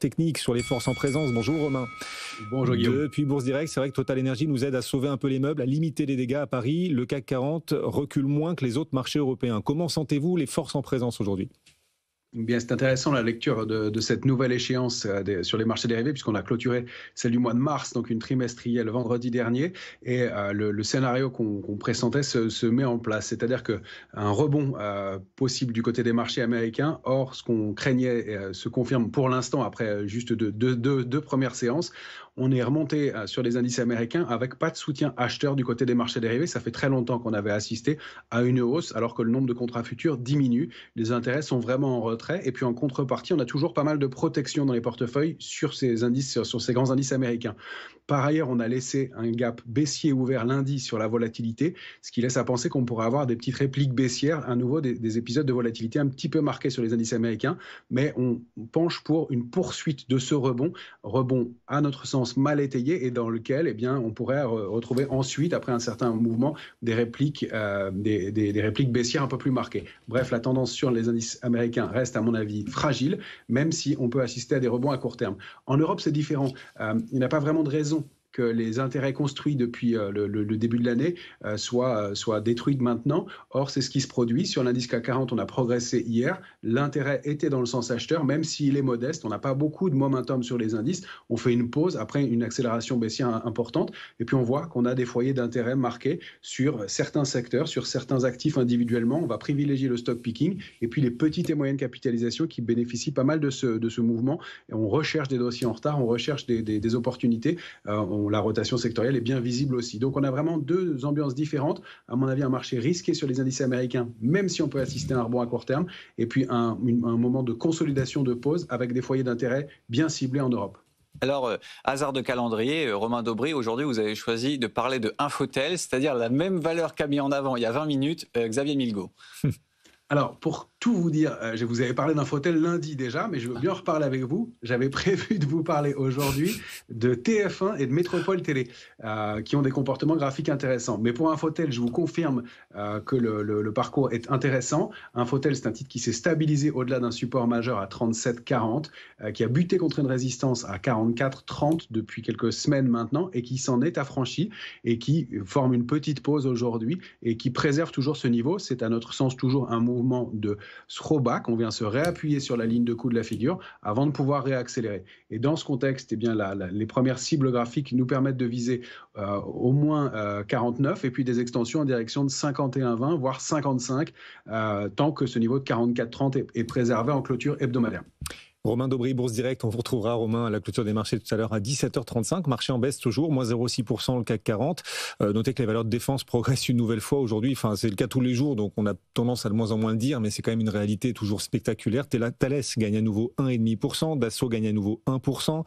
technique sur les forces en présence. Bonjour Romain. Bonjour Guillaume. Depuis Bourse Direct, c'est vrai que Total Energy nous aide à sauver un peu les meubles, à limiter les dégâts à Paris. Le CAC 40 recule moins que les autres marchés européens. Comment sentez-vous les forces en présence aujourd'hui ? Bien, c'est intéressant la lecture de cette nouvelle échéance sur les marchés dérivés, puisqu'on a clôturé celle du mois de mars, donc une trimestrielle vendredi dernier, et le scénario qu'on pressentait se met en place, c'est-à-dire qu'un rebond possible du côté des marchés américains. Or, ce qu'on craignait se confirme pour l'instant après juste deux premières séances. On est remonté sur les indices américains avec pas de soutien acheteur du côté des marchés dérivés. Ça fait très longtemps qu'on avait assisté à une hausse alors que le nombre de contrats futurs diminue. Les intérêts sont vraiment en retrait. Et puis en contrepartie, on a toujours pas mal de protection dans les portefeuilles sur ces indices, sur ces grands indices américains. Par ailleurs, on a laissé un gap baissier ouvert lundi sur la volatilité, ce qui laisse à penser qu'on pourrait avoir des petites répliques baissières, à nouveau des épisodes de volatilité un petit peu marqués sur les indices américains. Mais on penche pour une poursuite de ce rebond à notre sens mal étayé et dans lequel on pourrait retrouver ensuite, après un certain mouvement, des répliques baissières un peu plus marquées. Bref, la tendance sur les indices américains reste à mon avis fragile, même si on peut assister à des rebonds à court terme. En Europe, c'est différent. Il n'y a pas vraiment de raison que les intérêts construits depuis le début de l'année soient détruits maintenant. Or, c'est ce qui se produit. Sur l'indice CAC 40, on a progressé hier. L'intérêt était dans le sens acheteur, même s'il est modeste. On n'a pas beaucoup de momentum sur les indices. On fait une pause après une accélération baissière importante. Et puis, on voit qu'on a des foyers d'intérêt marqués sur certains secteurs, sur certains actifs individuellement. On va privilégier le stock picking et puis les petites et moyennes capitalisations qui bénéficient pas mal de ce mouvement. Et on recherche des dossiers en retard, on recherche des opportunités. La rotation sectorielle est bien visible aussi. Donc, on a vraiment deux ambiances différentes. À mon avis, un marché risqué sur les indices américains, même si on peut assister à un rebond à court terme, et puis un moment de consolidation de pause avec des foyers d'intérêt bien ciblés en Europe. Alors, hasard de calendrier, Romain Daubry, aujourd'hui, vous avez choisi de parler de Infotel, c'est-à-dire la même valeur qu'a mis en avant il y a 20 minutes Xavier Milgaud. Alors, pour tout vous dire, je vous avais parlé d'Infotel lundi déjà, mais je veux bien en reparler avec vous. J'avais prévu de vous parler aujourd'hui de TF1 et de Métropole Télé, qui ont des comportements graphiques intéressants. Mais pour Infotel, je vous confirme que le parcours est intéressant. Infotel, c'est un titre qui s'est stabilisé au-delà d'un support majeur à 37,40, qui a buté contre une résistance à 44,30 depuis quelques semaines maintenant, et qui s'en est affranchi, et qui forme une petite pause aujourd'hui, et qui préserve toujours ce niveau. C'est à notre sens toujours un mouvement de throwback, on vient se réappuyer sur la ligne de coup de la figure avant de pouvoir réaccélérer. Et dans ce contexte, les premières cibles graphiques nous permettent de viser au moins 49 et puis des extensions en direction de 51,20 voire 55 tant que ce niveau de 44,30 est préservé en clôture hebdomadaire. Romain Daubry, Bourse Direct, on vous retrouvera Romain à la clôture des marchés tout à l'heure à 17h35, marché en baisse toujours, moins 0,6% le CAC 40. Notez que les valeurs de défense progressent une nouvelle fois aujourd'hui, enfin c'est le cas tous les jours, donc on a tendance à de moins en moins le dire, mais c'est quand même une réalité toujours spectaculaire. Thales gagne à nouveau 1,5%, Dassault gagne à nouveau 1%.